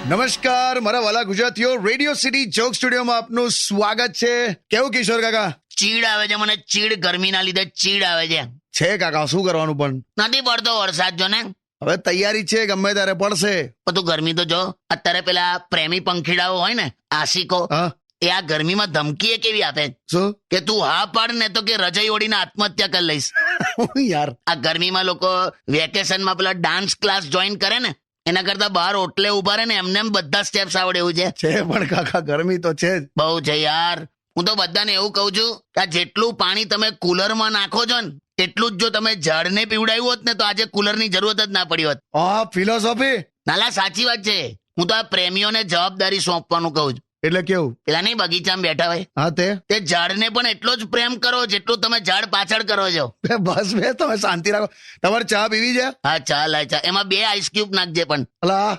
નમસ્કાર મારા વાલા ગુજરાતીઓ, રેડિયો સિટી જોક સ્ટુડિયોમાં આપનું સ્વાગત છે. કેવું કિશોર કાકા? ચીડ આવે છે મને, ચીડ. ગરમીના લીધે ચીડ આવે છે. છે કાકા, શું કરવાનું પણ? નથી પડતો વરસાદ, જો ને. હવે તૈયારી છે, ગમે ત્યારે પડશે. પણ તું ગરમી તો જો. અત્યારે પેલા પ્રેમી પંખીડાઓ હોય ને, આશિકો, હા એ આ ગરમીમાં ધમકી એ કેવી આપે શું કે તું હા પાડ ને તો કે રજાઈ ઓડીને આત્મહત્યા કરી લઈશ. યાર? આ ગરમીમાં લોકો વેકેશનમાં પેલા ડાન્સ ક્લાસ જોઈન કરે ને, એના કરતા બહાર ઓટલે ઉભા રહે ને એમને એમ બધા સ્ટેપ્સ આવડે એવું છે. છે પણ કાકા, ગરમી તો છે જ. બહુ છે યાર. હું તો બધાને એવું કહું છું કે આ જેટલું પાણી તમે કુલરમાં નાખો છો ને, એટલું જ જો તમે ઝાડને પીવડાવ્યું હોત ને તો આજે કુલરની જરૂરત જ ના પડી હોત. હા, ફિલોસોફી. નાલા સાચી વાત છે. હું તો આ પ્રેમીઓને જવાબદારી સોંપવાનું કહું છું. એટલે કેવું? પેલા નહીં બગીચામાં બેઠા હોય, હા તે ઝાડને પણ એટલો જ પ્રેમ કરો જેટલું તમે ઝાડ પાછળ કરો છો. બસ બે, તમે શાંતિ રાખો. તમારે ચા પીવી છે? હા ચાલ, આ ચા. એમાં 2 આઈસ ક્યુબ નાખજે પણ. અલા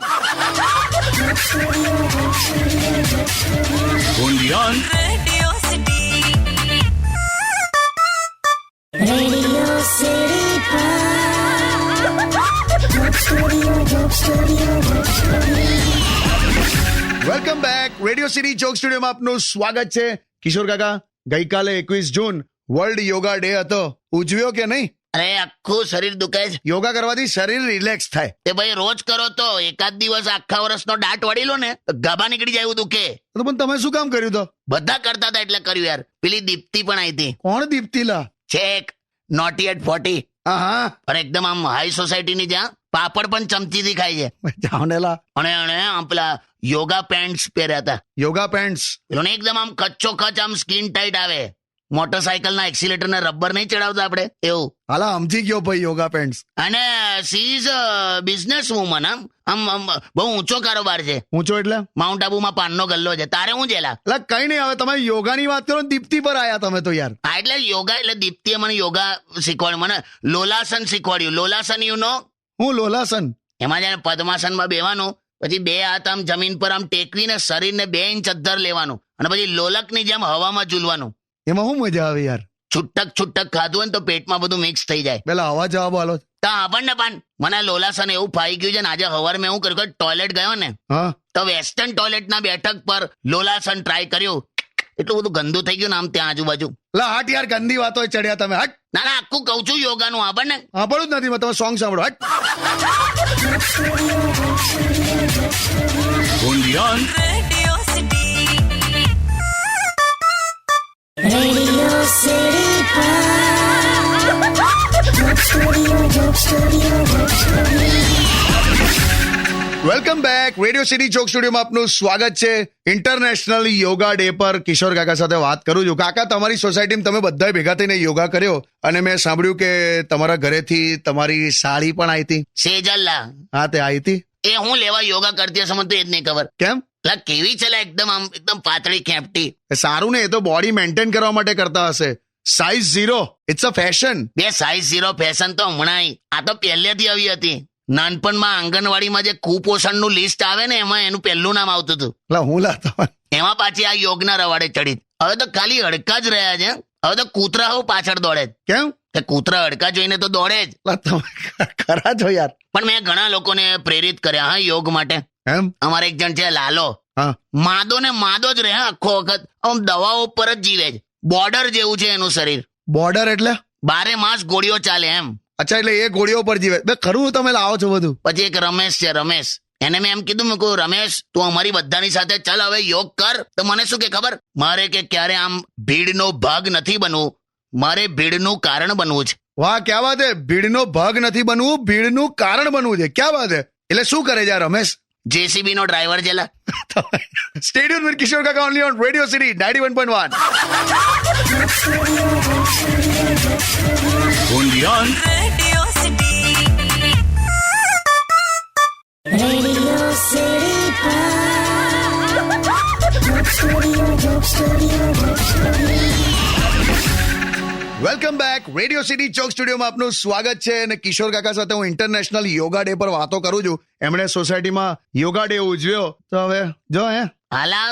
વેલકમ બેક. રેડિયો સિટી જોક સ્ટુડિયોમાં આપનું સ્વાગત છે. કિશોર કાકા, ગઈકાલે 21 જૂન વર્લ્ડ યોગા ડે હતો. ઉજવ્યો કે નહીં? અરે આખું શરીર દુખે છે. યોગા કરવાથી શરીર રિલેક્સ થાય. તે ભાઈ રોજ કરો તો એકાદ દિવસ આખા વર્ષનો દાટ વળી લો ને તો ગાભા નીકળી જાય એવું દુખે. તો પણ તમે શું કામ કર્યું? તો બધા કરતા હતા એટલે કર્યું યાર. પેલી દીપ્તિ પણ આવી હતી. કોણ દીપ્તિલા? છેક નોટી એટ 40. હા અને એકદમ આમ હાઈ સોસાયટીની જ્યાં પાપડ પણ ચમચીથી ખાય છે. જાણેલા. અને આમ પેલા યોગા પેન્ટ્સ પહેર્યા હતા. યોગા પેન્ટ્સ? પેલો ને એકદમ આમ કચ્ચો કચ આમ સ્કિન ટાઈટ આવે. મોટરસાયકલના એક્સિલેટરને રબર નહીં ચડાવતા આપણે એવું. હાલા સમજી ગયો ભાઈ, યોગા પેન્ટ્સ. અને સી ઇઝ બિઝનેસ વુમન. આમ બહુ ઊંચો કારોબાર છે. ઊંચો એટલે? માઉન્ટ આબુમાં પાનનો ગલ્લો છે. તારે હું જેલા? એટલે કઈ નહીં, હવે તમે યોગાની વાત કરો, દીપ્તિ પર આયા તમે તો યાર. હા એટલે યોગા, એટલે દીપ્તિએ મને યોગા શીખવાડ્યું. મને લોલાસન શીખવાડ્યું. લોલાસન યુ નો? હું લોલાસન? એમાં જયારે પદ્માસનમાં બેવાનું, પછી 2 હાથ આમ જમીન પર આમ ટેકવીને શરીરને 2 ઇંચ અદ્ધર લેવાનું અને પછી લોલકની જેમ હવામાં ઝૂલવાનું. એમાં શું મજા આવે યાર? છૂટક ખાધું હોય ને તો પેટમાં બધું મિક્સ થઈ જાય. પેલા આવા જવાબ આલો. તો આપણને પણ મને લોલાસન એવું ફાઈ ગયું છે ને, આજે સવારે મેં એવું કર્યું કે ટોયલેટ ગયો ને હા તો વેસ્ટર્ન ટોયલેટના બેઠક પર લોલાસન ટ્રાય કર્યું. એટલું બધું ગંદુ થઈ ગયું ને આમ ત્યાં આજુબાજુ. લા હટ યાર, ગંદી વાતો ચડ્યા તમે. હટ. ના આખું કહું છું યોગાનું. આપણને સાંભળું જ નથી. તમે સોંગ સાંભળો. હટ. Welcome back. રેડિયો સિટી જોક સ્ટુડિયોમાં આપનું સ્વાગત છે. ઇન્ટરનેશનલ યોગા ડે પર કિશોર કાકા સાથે વાત કરું છું. કાકા, તમારી સોસાયટીમાં તમે બધાએ ભેગા થઈને યોગા કર્યો અને મેં સાંભળ્યું કે તમારા ઘરેથી તમારી સાળી પણ આવી હતી. સેજલ્લા. હા, તે આવી હતી. એ હું લેવા યોગા કરતી હશે મને તો એ જ નહીં ખબર. કેમ? એટલે કેવી છે એકદમ આમ એકદમ પાતળી ખેપટી. સારું ને, એ તો બોડી મેન્ટેન કરવા માટે કરતા હશે. Size 0, it's a fashion. બે સાઇઝ 0 ફેશન તો હમણાં આ તો પહેલેથી આવી હતી. નાનપણમાં આંગણવાડીમાં જે કુપોષણનું લિસ્ટ આવે ને એમાં એનું પહેલું નામ આવતું હતું. લા હું લાતા. એમાં પાછી આ યોગના રવાડે ચડી. હવે તો ખાલી હડકા જ રહ્યા છે. હવે તો કૂતરાઓ પાછળ દોડે જ. કેમ? કે કૂતરા હડકા જોઈને તો દોડે જ. લા તમે ખરા છો યાર. પણ મેં ઘણા લોકોને પ્રેરિત કર્યા હા યોગ માટે. એમ? અમારે એક જણ છે લાલો. હા. માદો ને માદો જ રહે આખો વખત. આમ દવાઓ પર જ જીવે છે. બોર્ડર જેવું છે એનું શરીર. બોર્ડર એટલે? 12 માસ ગોળીઓ ચાલે એમ. અચ્છા, એટલે એ ગોળીઓ પર જીવે. બે ખરું તમે લાવો છો બધું. પછી એક રમેશ છે, રમેશ. એને મેં એમ કીધું, મેં કહું રમેશ તું અમારી બધાની સાથે ચાલ હવે યોગ કર. તો મને શું કે ખબર, મારે કે ક્યારે આમ ભીડનો ભાગ નથી બનવું, મારે ભીડનું કારણ બનવું છે. વાહ, ક્યાં વાત હે. ભીડનો ભાગ નથી બનવું, ભીડનું કારણ બનવું છે. ક્યાં વાત હે. એટલે શું કરે છે રમેશ? જેસીબી નો ડ્રાઈવર છે. સ્ટેડિયમ વિથ કિશોર કાકા only on radio city 91.1. Welcome back. Radio city જોક સ્ટુડિયોમાં આપનું સ્વાગત છે. અને કિશોર કાકા સાથે હું ઇન્ટરનેશનલ યોગા ડે પર વાતો કરું છું. એમણે સોસાયટીમાં યોગા ડે ઉજવ્યો. તો હવે જો હાલા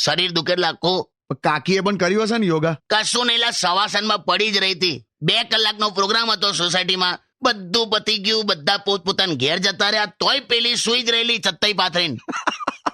શરીર દુખે લાખું. કાકીએ પણ કર્યું હશે ને યોગા? કશું નહીં, સવાસનમાં પડી જ રહી હતી. 2 કલાકનો પ્રોગ્રામ હતો સોસાયટીમાં. બધું પતી ગયું, બધા પોતપોતાના ઘેર જતા રહ્યા, તોય પેલી સુઈ જ રહેલી છત્તાઈ પાથરીને.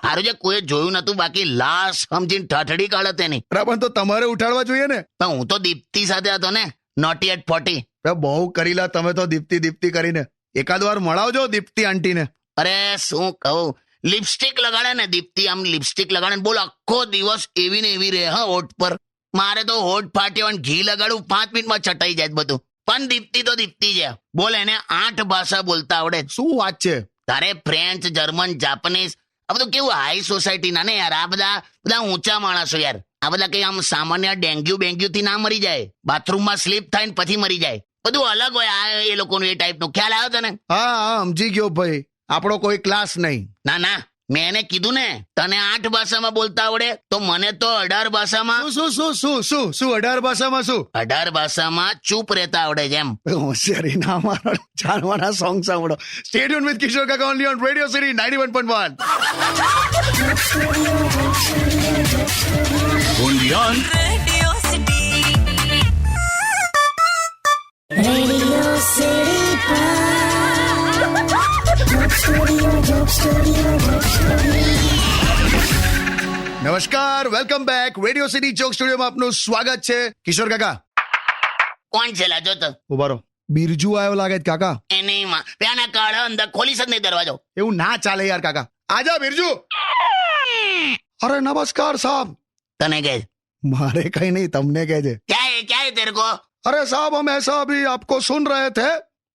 હારું છે કોઈ જોયું નતું, બાકી લાશ સમજીને ઠઠડી કાઢે તેની. અરે પણ તો તમારે ઉઠાડવા જોઈએ ને. પણ હું તો દીપ્તિ સાથે હતો ને, નોટી એટ 40. અરે બહુ કરીલા તમે તો દીપ્તિ કરીને. એકાદ વાર મળાવજો દીપ્તિ આંટીને. અરે શું કહું, લિપસ્ટિક લગાડે ને દીપ્તિ, આમ લિપસ્ટિક લગાડે ને બોલ આખો દિવસ એવી ને એવી રહે હા હોઠ પર. મારે તો હોઠ ફાટ્યો અને ઘી લગાડું 5 મિનિટમાં છટાઈ જાય બધું. પણ દીપ્તિ તો દીપ્તિ છે. બોલ એને 8 ભાષા બોલતા આવડે. શું વાત છે? તારે ફ્રેન્ચ, જર્મન, જાપાનીઝ, આ બધું કેવું હાઈ સોસાયટી ના ને યાર. આ બધા ઊંચા માણસો યાર. આ બધા કઈ આમ સામાન્ય ડેન્ગ્યુ થી ના મરી જાય, બાથરૂમમાં સ્લીપ થાય ને પછી મરી જાય, બધું અલગ હોય. આ એ લોકોનું એ ટાઈપનું ખ્યાલ આવ્યો તને? હા સમજી ગયો ભાઈ, આપણો કોઈ ક્લાસ નહીં. ના મેં એને કીધું ને તને 8 ભાષામાં બોલતા આવડે, તો મને તો 18 ભાષામાં. શું 18 ભાષામાં શું? 18 ભાષામાં ચૂપ રહેતા આવડે છે એમ. હોશિયારી ના મારો, જાણવાના સોંગ સાંભળો. સ્ટે ટ્યુન વિથ કિશોર કાકા only on radio city 91.1. only on Radio City. Radio City. નમસ્કાર, વેલકમ બેક. રેડિયો સિટી ચોક સ્ટુડિયોમાં આપનું સ્વાગત છે. કિશોર કાકા કોણ છે લાજો તો? ઉભા રહો. બિરજુ આવ્યો લાગે છે કાકા. એની માં પેના કાળા અંદર ખોલી જ નહીં દરવાજો. એવું ના ચાલે યાર કાકા. આજા બિરજુ. અરે નમસ્કાર સાहब. તને કહે મારે કઈ નહીં, તમને કહે છે. क्या है तेरे को? अरे साहब हम ऐसा अभी आपको सुन रहे थे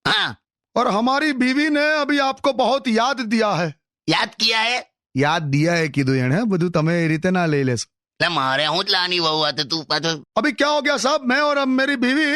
हाँ, और हमारी बीवी ने अभी आपको बहुत याद दिया है. याद किया है? યાદ દિયા હે કીધું એને. બધું તમે એ રીતે ના લઈ લેશો. એટલે મારે હું જ લાની વહુ હતી, તું પાછો. अभी क्या हो गया साहब, मैं और मेरी बीवी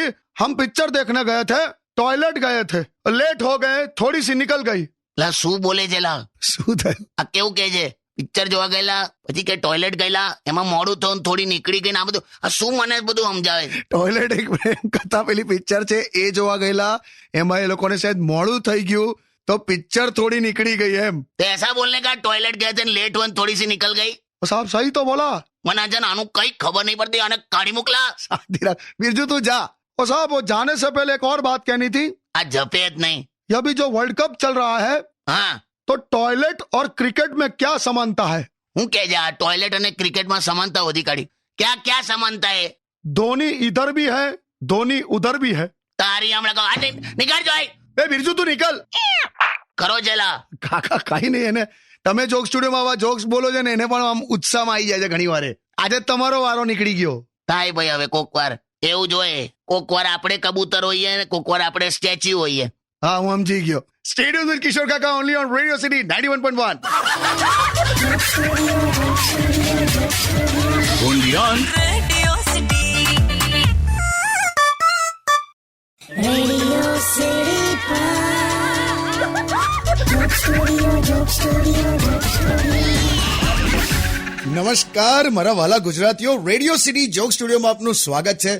हम पिक्चर देखने गए थे, टॉयलेट गए थे, लेट हो गए, थोड़ी सी निकल गई. લા શું બોલે છે લા? શું થયું? આ કેવું કે છે? પિક્ચર જોવા ગયેલા, પછી કે ટોયલેટ ગયેલા, એમાં મોડું થયું, થોડી નીકળી ગઈ ને આ બધું. આ શું મને બધું સમજાવે? ટોયલેટ એક કથા પેલી પિક્ચર છે એ જોવા ગયેલા, એમાં એ લોકોને શાયદ મોડું થઈ ગયું તો પિક્ચર થોડી નીકળી ગઈ એમ. તો એસા બોલને કા ટોયલેટ ગए थे लेट हुए थोड़ी सी निकल गई. સાહેબ સહી તો બોલા. મને આજે આનું કઈ ખબર નહીં પડતી, આને કાઢી મોકલા. शांति रख बिरजू, तू जा. और साहब वो जाने से पहले एक और बात कहनी थी. આ જપે જ નહીં. ये अभी जो वर्ल्ड कप चल रहा है હા, तो टॉयलेट और क्रिकेट में क्या समानता है? હું કે છે આ ટોયલેટ અને ક્રિકેટમાં સમાનતા વધી કાઢી? ક્યાં સમાનતા है? धोनी इधर भी है, धोनी उधर भी है. તારી હમણાં કહો આજે નીકળ જોઈ. ए बिरजू तू निकल. કરો જેલા. કાકા કઈ નહીં, એને તમે જોક સ્ટુડિયોમાં આવા જોક્સ બોલો છો ને એને પણ આમ ઉત્સાહમાં આવી જાય છે ઘણી વારે. આજે જ તમારો વારો નીકળી ગયો. થાય ભાઈ, હવે કોક વાર એવું જોઈએ. કોક વાર આપણે કબૂતર હોઈએ ને કોક વાર આપણે સ્ટેચ્યુ હોઈએ. હા હું સમજી ગયો. સ્ટેડિયમ વિથ કિશોર કાકા only on radio city 91.1. only on Radio City. Radio City. નમસ્કાર મારા વાલા ગુજરાતીઓ, રેડિયો સિટી જોક સ્ટુડિયોમાં આપનું સ્વાગત છે.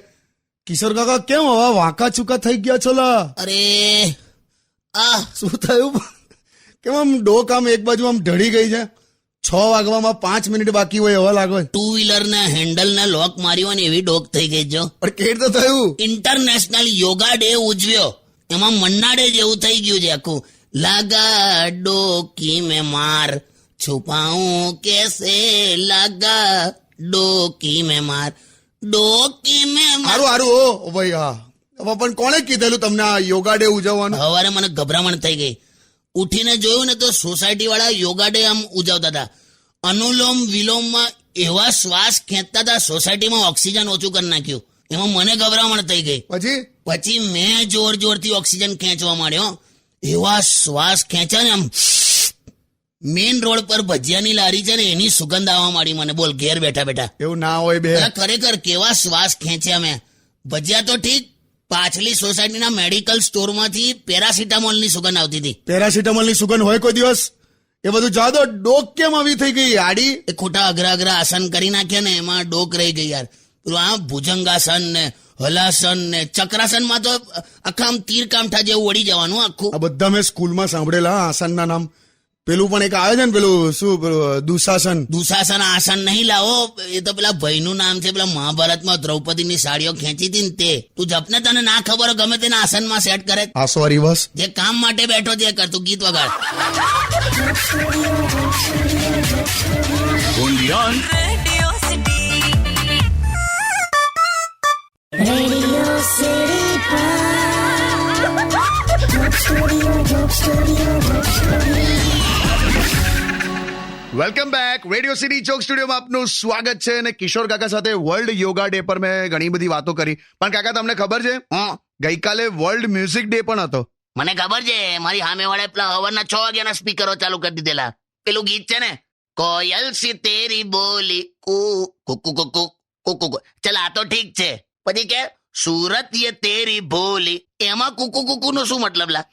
કિશોર કાકા કેમ હવે વાંકા ચૂકા થઈ ગયા છો લા? અરે આ શું થયું? કેમ આમ ડોક આમ એક બાજુ આમ ઢળી ગઈ છે? 6 વાગવામાં 5 મિનિટ બાકી હોય એવા લાગે. 2 વ્હીલર ના હેન્ડલ ના લોક માર્યો ને એવી ડોક થઈ ગઈ જો. પણ કેટ તો થયું. ઇન્ટરનેશનલ યોગા ડે ઉજવ્યો, એમાં મન્નાડે જેવું થઈ ગયું છે આખું. લાગા ડોકી મેં માર છુપાઉં કેસે, લાગા ડોકી મેં માર ડોકી મેં માર. હારું હારું ઓ ભાઈ. હા હવે પણ કોણે કીધેલું તમને આ યોગા ડે ઉજવવાનું? સવારે મને ગભરામણ થઈ ગઈ. ઉઠીને જોયું ને તો સોસાયટી વાળા યોગા ડે આમ ઉજવતા હતા. અનુલોમ વિલોમમાં એવા શ્વાસ ખેંચતા હતા, સોસાયટીમાં ઓક્સિજન ઓછું કરી નાખ્યું. એમાં મને ગભરામણ થઈ ગઈ. પછી મેં જોર જોરથી ઓક્સિજન ખેંચવા માંડ્યો. એવા શ્વાસ ખેંચ્યા ને આમ. મેઇન રોડ પર ભજીયાની લારી છે ને એની સુગંધ આવવા માંડી મને. બોલ, ઘેર બેઠા બેઠા. એવું ના હોય બે. ખરેખર કેવા શ્વાસ ખેંચ્યા મેં. ભજીયા તો ઠીક, પાછલી સોસાયટીના મેડિકલ સ્ટોરમાંથી પેરાસિટામોલ ની સુગંધ આવતી હતી. પેરાસિટામોલ ની સુગંધ હોય કોઈ દિવસ? એ બધું જાદો. ડોક કેમ આવી થઈ ગઈ આડી? એ ખોટા અઘરા આસન કરી નાખ્યા ને એમાં ડોક રહી ગઈ યાર. પેલું આ ભુજંગાસન ને હલાસન ને ચક્રાસન માં તો આખા આમ તીર કામઠા જેવું વળી જવાનું આખું. આ બધા મેં સ્કૂલમાં સાંભળેલા આસનના નામ. પેલું પણ એક આવે છે ને પેલું શું પેલું દુશાસન. દુશાસન આસન નહીં લાવો, એ તો પેલા ભાઈનું નામ છે, પેલા મહાભારતમાં દ્રૌપદીની સાડીઓ ખેંચી હતી ને તે. તું જપને તને ના ખબર હોય ગમે તેના આસનમાં સેટ કરે. હા સોરી બસ. જે કામ માટે બેઠો છે એ કર, તું ગીત વગાડ. Radio City. Radio City welcome back. Radio city ચોક સ્ટુડિયોમાં આપનું સ્વાગત છે. અને કિશોર કાકા સાથે વર્લ્ડ યોગા ડે પર મેં ઘણી બધી વાતો કરી, પણ કાકા તમને ખબર છે હં, ગઈકાલે વર્લ્ડ મ્યુઝિક ડે પણ હતો. મને ખબર છે. મારી સામે વાળા પેલા હવારના 6 વાગ્યાના સ્પીકરો ચાલુ કરી દીધેલા. પેલું ગીત છે ને, કોયલ સી તેરી બોલી કુ કુ કુ કુ કુ કુ. ચલ આ તો ઠીક છે. પછી કે સુરત યે તેરી ભોલી, એમાં કુકુ કુકુ નો શું મતલબ લા?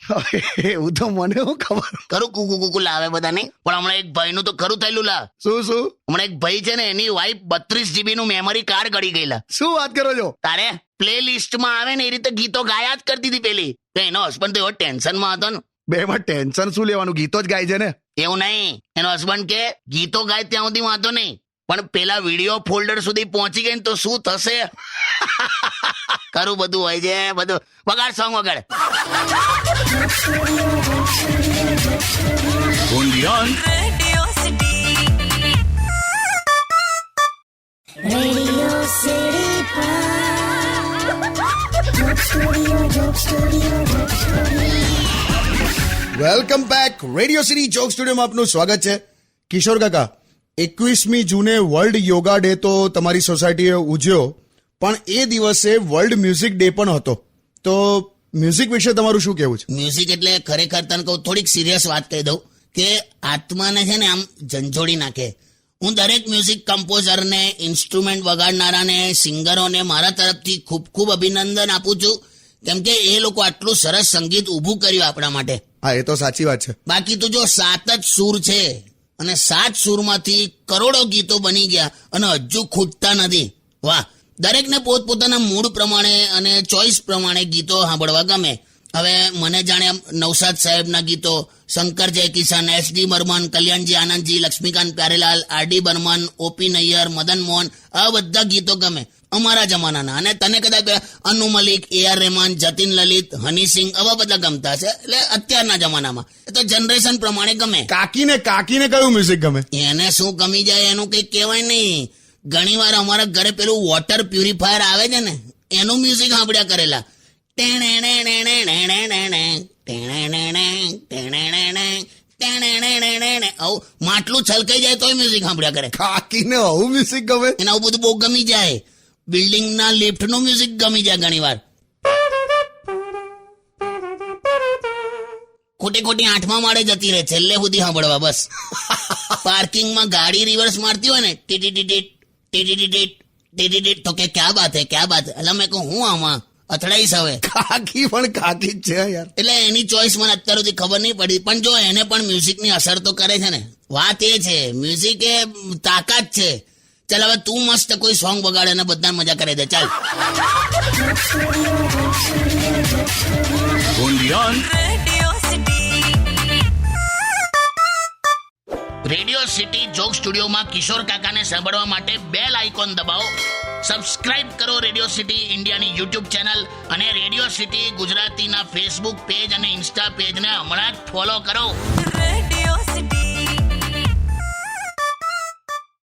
એવું તો મને શું ખબર. ખરું કુકુ કુકુ લાવે બધા નહીં, પણ હમણાં એક ભાઈનું તો ખરું થયેલું લા. શું શું હમણાં એક ભાઈ છે ને, એની વાઈફ 32 GB નું મેમરી કાર્ડ ગળી ગયેલા. શું વાત કરો છો? તારે પ્લે લિસ્ટમાં આવે ને એ રીતે ગીતો ગાયા જ કરતી હતી પેલી. તો એનો હસબન્ડ તો એવો ટેન્શનમાં હતો ને. બેમાં ટેન્શન શું લેવાનું, ગીતો જ ગાય છે ને. એવું નહીં, એનો હસબન્ડ કે ગીતો ગાય ત્યાં સુધી વાંધો નહીં, પણ પેલા વિડીયો ફોલ્ડર સુધી પહોંચી ગઈ ને તો શું થશે? ખરું બધું હોય છે બધું. વગાડ સોંગ વગાડ. Radio City. Radio City welcome back. Radio city ચોક સ્ટુડિયોમાં આપનું સ્વાગત છે. કિશોર કાકા, 21મી જૂને વર્લ્ડ યોગા ડે તો તમારી સોસાયટીએ ઉજવ્યો, પણ એ દિવસે વર્લ્ડ મ્યુઝિક ડે પણ હતો. તો મ્યુઝિક વિશે તમારું શું કહેવું છે? મ્યુઝિક એટલે ખરેખર તને કહું, થોડીક સિરિયસ વાત કહી દઉં કે આત્માને છે ને આમ ઝંઝોડી નાખે. હું દરેક મ્યુઝિક કમ્પોઝરને, ઇન્સ્ટ્રુમેન્ટ વગાડનારાને, સિંગરોને મારા તરફથી ખૂબ ખૂબ અભિનંદન આપું છું, કેમ કે એ લોકો આટલું સરસ સંગીત ઊભું કર્યું આપણા માટે. હા, એ તો સાચી વાત છે. બાકી તો જો 7 જ સૂર છે અને 7 સૂરમાંથી કરોડો ગીતો બની ગયા અને હજુ ખૂટતા નથી. વાહ! દરેકને પોતપોતાના મૂડ પ્રમાણે અને ચોઇસ પ્રમાણે ગીતો સાંભળવા ગમે. હવે મને જાણે નૌશાદ સાહેબના ગીતો, શંકર જયકિશન, એસ.ડી. બર્મન, કલ્યાણજી આનંદજી, લક્ષ્મીકાંત પ્યારેલાલ, આર.ડી. બર્મન, ઓપી નૈયર, મદન મોહન, આ બધા ગીતો ગમે અમારા જમાનાના. અને તને કદાચ અનુ મલિક, એ.આર. રહેમાન, જતીન લલિત, હની સિંહ આવા બધા ગમતા છે. એટલે અત્યારના જમાનામાં એ તો જનરેશન પ્રમાણે ગમે. કાકીને કયું મ્યુઝિક ગમે? એને શું ગમી જાય એનું કઈ કહેવાય નહીં. ઘણી વાર અમારા ઘરે પેલું વોટર પ્યુરિફાયર આવે છે ને, એનું મ્યુઝિક સાંભળ્યા કરેલા. માટલું છલકાઈ જાય તોય મ્યુઝિક સાંભળ્યા કરે. કાકીને આવું મ્યુઝિક ગમે? એને આવું બધું બહુ ગમી જાય. બિલ્ડિંગના લિફ્ટનું મ્યુઝિક ગમી જાય ઘણી વાર. ખોટી 8મા માળે જતી રહે છેલ્લે સુધી સાંભળવા બસ. પાર્કિંગમાં ગાડી રિવર્સ મારતી હોય ને, ટીટીટીટ તો કે ક્યાં બાત હે ક્યાં બાત. એટલે મેં કહું હું આમાં અથડાઈશ હવે. કાકી પણ કાકી જ છે યાર. એટલે એની ચોઈસ મને અત્યાર સુધી ખબર નહીં પડી, પણ જો એને પણ મ્યુઝિકની અસર તો કરે છે ને. વાત એ છે, મ્યુઝિક એ તાકાત છે. ચાલ હવે તું મસ્ત કોઈ સોંગ વગાડે અને બધા મજા કરી દે. ચાલ. Radio City. રેડિયો સિટી જોક સ્ટુડિયોમાં કિશોર કાકાને સાંભળવા માટે બેલ આઇકોન દબાવો. સબસ્ક્રાઇબ કરો રેડિયો સિટી ઇન્ડિયાની યુટ્યુબ ચેનલ અને રેડિયો સિટી ગુજરાતીના ફેસબુક પેજ અને ઇન્સ્ટા પેજને હમણાં જ ફોલો કરો.